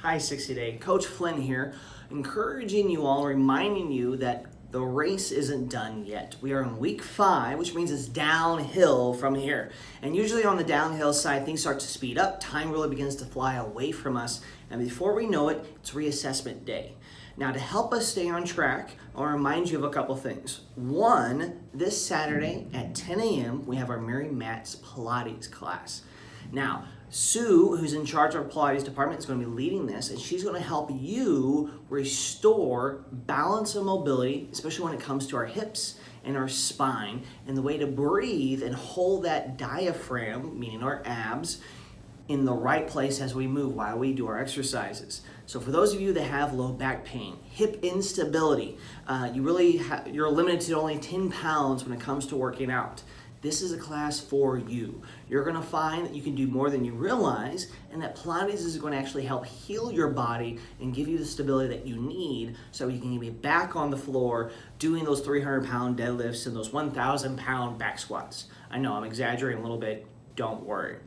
Hi, 60 Day. Coach Flynn here, encouraging you all, reminding you that the race isn't done yet. We are in week 5, which means it's downhill from here. And usually on the downhill side, things start to speed up. Time really begins to fly away from us. And before we know it, it's reassessment day. Now, to help us stay on track, I'll remind you of a couple things. One, this Saturday at 10 a.m., we have our Mary Matt's Pilates class. Now, Sue, who's in charge of our Pilates department, is going to be leading this, and she's going to help you restore balance and mobility, especially when it comes to our hips and our spine, and the way to breathe and hold that diaphragm, meaning our abs, in the right place as we move while we do our exercises. So for those of you that have low back pain, hip instability, you're limited to only 10 pounds when it comes to working out. This is a class for you. You're going to find that you can do more than you realize, and that Pilates is going to actually help heal your body and give you the stability that you need so you can be back on the floor doing those 300-pound deadlifts and those 1,000-pound back squats. I know I'm exaggerating a little bit. Don't worry.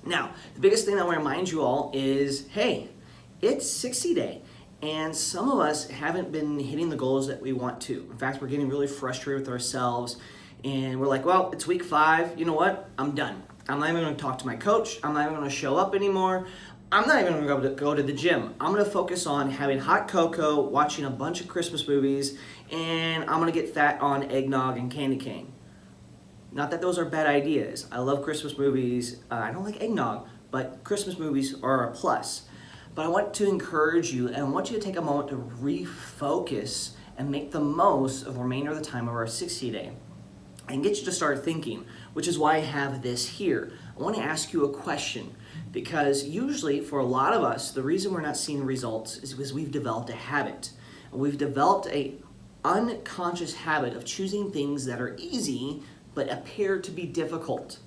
Now, the biggest thing that I want to remind you all is, hey, it's 60 Day. And some of us haven't been hitting the goals that we want to. In fact, we're getting really frustrated with ourselves. And we're like, well, it's week 5. You know what? I'm done. I'm not even going to talk to my coach. I'm not even going to show up anymore. I'm not even going to go to the gym. I'm going to focus on having hot cocoa, watching a bunch of Christmas movies, and I'm going to get fat on eggnog and candy cane. Not that those are bad ideas. I love Christmas movies. I don't like eggnog, but Christmas movies are a plus. But I want to encourage you, and I want you to take a moment to refocus and make the most of the remainder of the time of our 60 Day. And get you to start thinking, which is why I have this here. I want to ask you a question, because usually for a lot of us, the reason we're not seeing results is because we've developed a habit. And we've developed a unconscious habit of choosing things that are easy but appear to be difficult.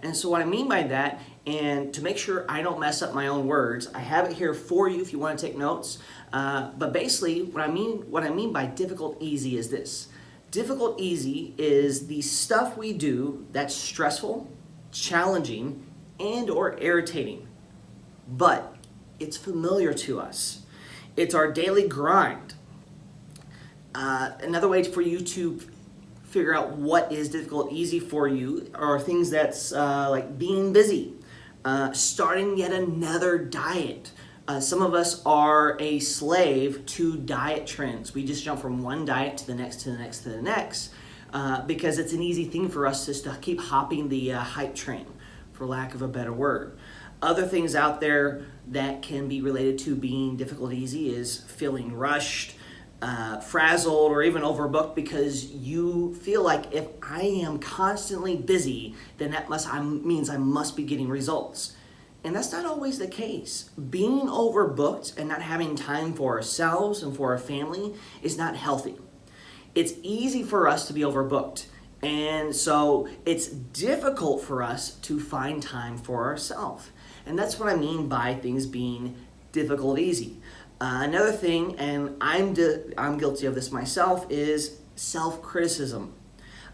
And so what I mean by that, and to make sure I don't mess up my own words, I have it here for you if you want to take notes. But basically, what I mean by difficult easy is this. Difficult easy is the stuff we do that's stressful, challenging, and or irritating, but it's familiar to us. It's our daily grind. Another way for you to figure out what is difficult easy for you are things that's like being busy, starting yet another diet. Some of us are a slave to diet trends. We just jump from one diet to the next, to the next, to the next, because it's an easy thing for us just to keep hopping the hype train, for lack of a better word. Other things out there that can be related to being difficult easy is feeling rushed, frazzled, or even overbooked because you feel like if I am constantly busy, then that means I must be getting results. And that's not always the case. Being overbooked and not having time for ourselves and for our family is not healthy. It's easy for us to be overbooked. And so it's difficult for us to find time for ourselves. And that's what I mean by things being difficult easy. Another thing, and I'm guilty of this myself, is self-criticism.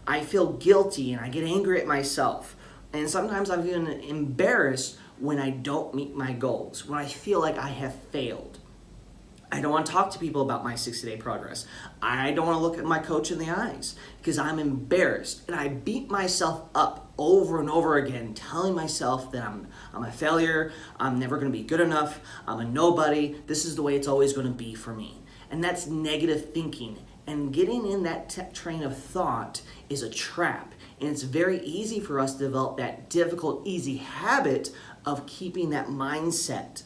I feel guilty and I get angry at myself. And sometimes I'm even embarrassed when I don't meet my goals, when I feel like I have failed. I don't want to talk to people about my 60-day progress. I don't want to look at my coach in the eyes because I'm embarrassed. And I beat myself up over and over again, telling myself that I'm a failure, I'm never going to be good enough, I'm a nobody, this is the way it's always going to be for me. And that's negative thinking. And getting in that train of thought is a trap. And it's very easy for us to develop that difficult, easy habit of keeping that mindset.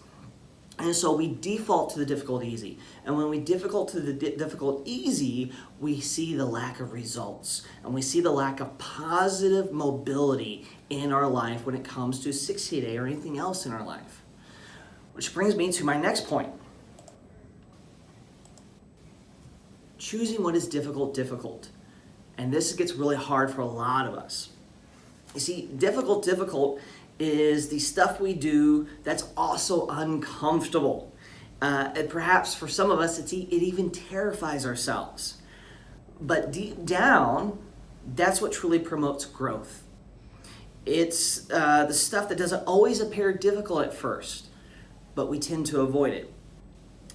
And so we default to the difficult easy. And when we default to the difficult easy, we see the lack of results. And we see the lack of positive mobility in our life when it comes to 60 Day or anything else in our life. Which brings me to my next point. Choosing what is difficult. And this gets really hard for a lot of us. You see, difficult is the stuff we do that's also uncomfortable. And perhaps for some of us, it even terrifies ourselves. But deep down, that's what truly promotes growth. It's the stuff that doesn't always appear difficult at first. but we tend to avoid it.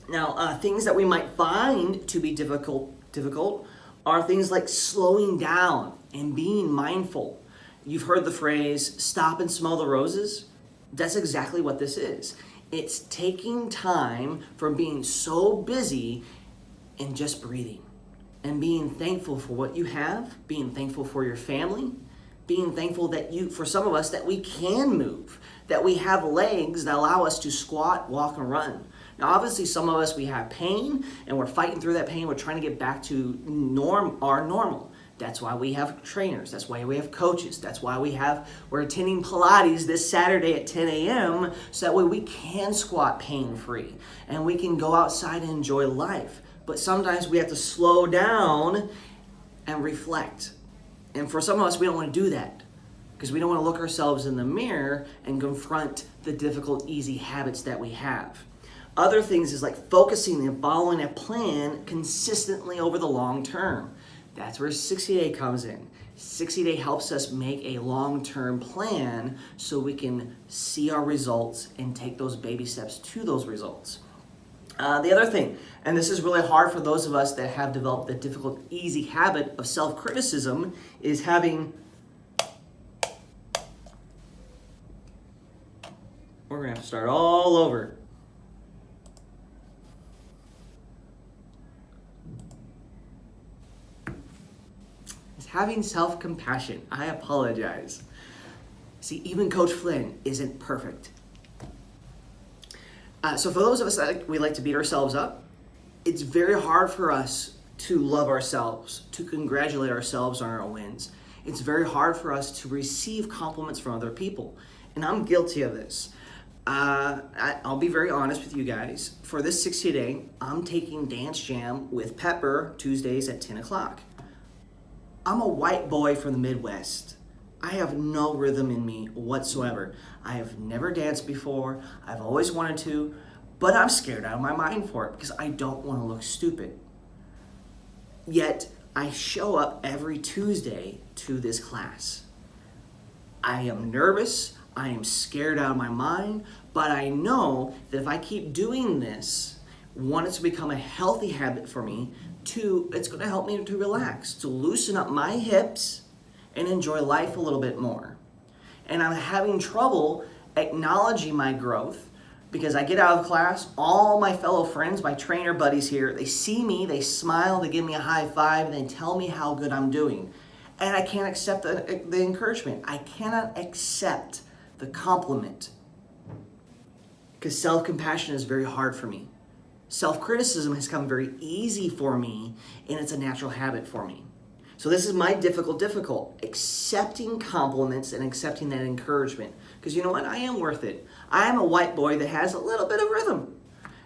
Now, things that we might find to be difficult are things like slowing down and being mindful. You've heard the phrase, stop and smell the roses. That's exactly what this is. It's taking time from being so busy and just breathing and being thankful for what you have, being thankful for your family, being thankful that for some of us, that we can move, that we have legs that allow us to squat, walk, and run. Now, obviously, some of us, we have pain and we're fighting through that pain. We're trying to get back to our normal. That's why we have trainers. That's why we have coaches. That's why we're attending Pilates this Saturday at 10 a.m. so that way we can squat pain-free and we can go outside and enjoy life. But sometimes we have to slow down and reflect. And for some of us, we don't want to do that because we don't want to look ourselves in the mirror and confront the difficult, easy habits that we have. Other things is like focusing and following a plan consistently over the long term. That's where 60-day comes in. 60-day helps us make a long-term plan so we can see our results and take those baby steps to those results. The other thing, and this is really hard for those of us that have developed the difficult, easy habit of self-criticism, is having... We're going to have to start all over. Having self-compassion. I apologize. See, even Coach Flynn isn't perfect. So for those of us that we like to beat ourselves up, it's very hard for us to love ourselves, to congratulate ourselves on our wins. It's very hard for us to receive compliments from other people. And I'm guilty of this. I'll be very honest with you guys. For this 60-day, I'm taking Dance Jam with Pepper Tuesdays at 10 o'clock. I'm a white boy from the Midwest. I have no rhythm in me whatsoever. I have never danced before. I've always wanted to, but I'm scared out of my mind for it because I don't want to look stupid. Yet, I show up every Tuesday to this class. I am nervous. I am scared out of my mind, but I know that if I keep doing this, one, it's to become a healthy habit for me. Two, it's going to help me to relax, to loosen up my hips and enjoy life a little bit more. And I'm having trouble acknowledging my growth because I get out of class, all my fellow friends, my trainer buddies here, they see me, they smile, they give me a high five, and they tell me how good I'm doing. And I can't accept the encouragement. I cannot accept the compliment because self-compassion is very hard for me. Self-criticism has come very easy for me, and it's a natural habit for me. So this is my difficult, accepting compliments and accepting that encouragement. Because you know what? I am worth it. I am a white boy that has a little bit of rhythm.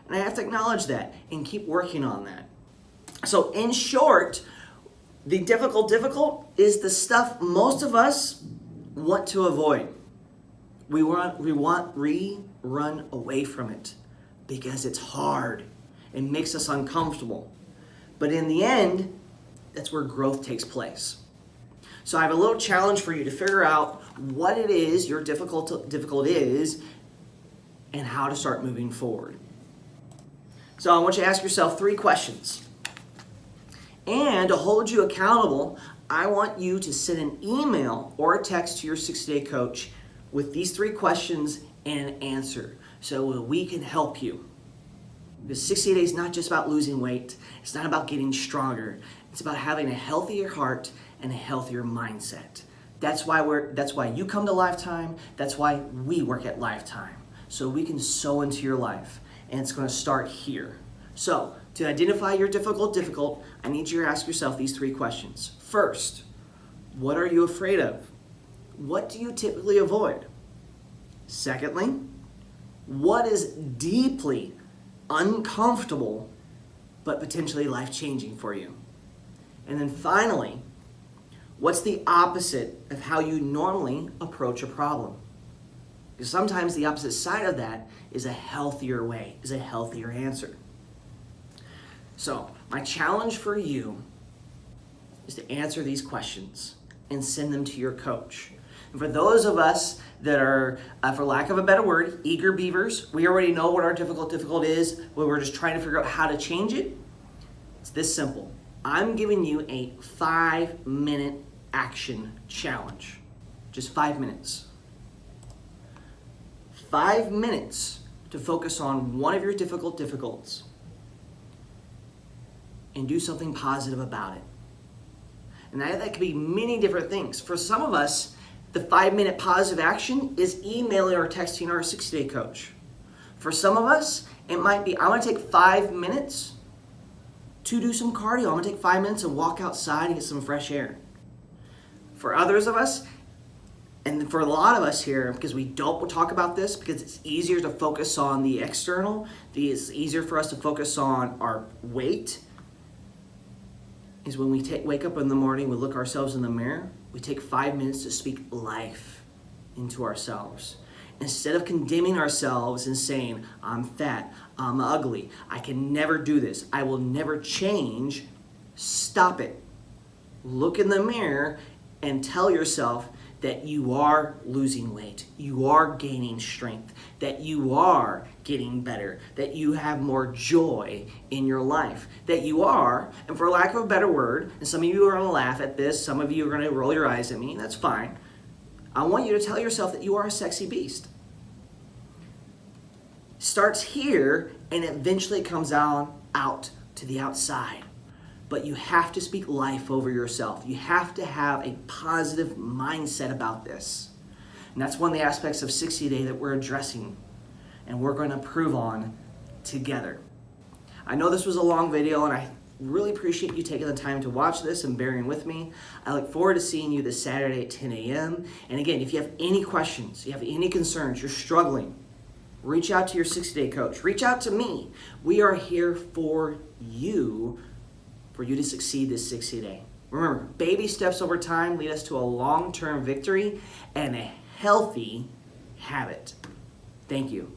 And I have to acknowledge that and keep working on that. So in short, the difficult is the stuff most of us want to avoid. We run away from it because it's hard. It makes us uncomfortable. But in the end, that's where growth takes place. So I have a little challenge for you to figure out what it is your difficult is and how to start moving forward. So I want you to ask yourself 3 questions. And to hold you accountable, I want you to send an email or a text to your 60-day coach with these 3 questions and an answer so we can help you. Because 60 days is not just about losing weight. It's not about getting stronger. It's about having a healthier heart and a healthier mindset. That's why you come to Lifetime. That's why we work at Lifetime. So we can sow into your life. And it's going to start here. So to identify your difficult, I need you to ask yourself these 3 questions. First, what are you afraid of? What do you typically avoid? Secondly, what is deeply uncomfortable but potentially life-changing for you? And then finally, what's the opposite of how you normally approach a problem? Because sometimes the opposite side of that is a healthier way, is a healthier answer. So my challenge for you is to answer these questions and send them to your coach. And for those of us that are, for lack of a better word, eager beavers, we already know what our difficult is, but we're just trying to figure out how to change it. It's this simple. I'm giving you a 5-minute action challenge. Just 5 minutes. 5 minutes to focus on one of your difficulties and do something positive about it. And that could be many different things. For some of us, the 5-minute positive action is emailing or texting our 60-day coach. For some of us, it might be, I want to take 5 minutes to do some cardio. I'm going to take 5 minutes and walk outside and get some fresh air. For others of us, and for a lot of us here, because we don't talk about this, because it's easier to focus on the external, it's easier for us to focus on our weight, is when we wake up in the morning, we look ourselves in the mirror, we take 5 minutes to speak life into ourselves. Instead of condemning ourselves and saying, I'm fat, I'm ugly, I can never do this, I will never change, stop it. Look in the mirror and tell yourself that you are losing weight, you are gaining strength, that you are getting better, that you have more joy in your life, that you are, and for lack of a better word, and some of you are going to laugh at this, some of you are going to roll your eyes at me, that's fine. I want you to tell yourself that you are a sexy beast. Starts here and eventually comes out to the outside. But you have to speak life over yourself. You have to have a positive mindset about this. And that's one of the aspects of 60 Day that we're addressing and we're going to improve on together. I know this was a long video and I really appreciate you taking the time to watch this and bearing with me. I look forward to seeing you this Saturday at 10 a.m. And again, if you have any questions, you have any concerns, you're struggling, reach out to your 60-day coach. Reach out to me. We are here for you to succeed this 60-day. Remember, baby steps over time lead us to a long-term victory and a healthy habit. Thank you.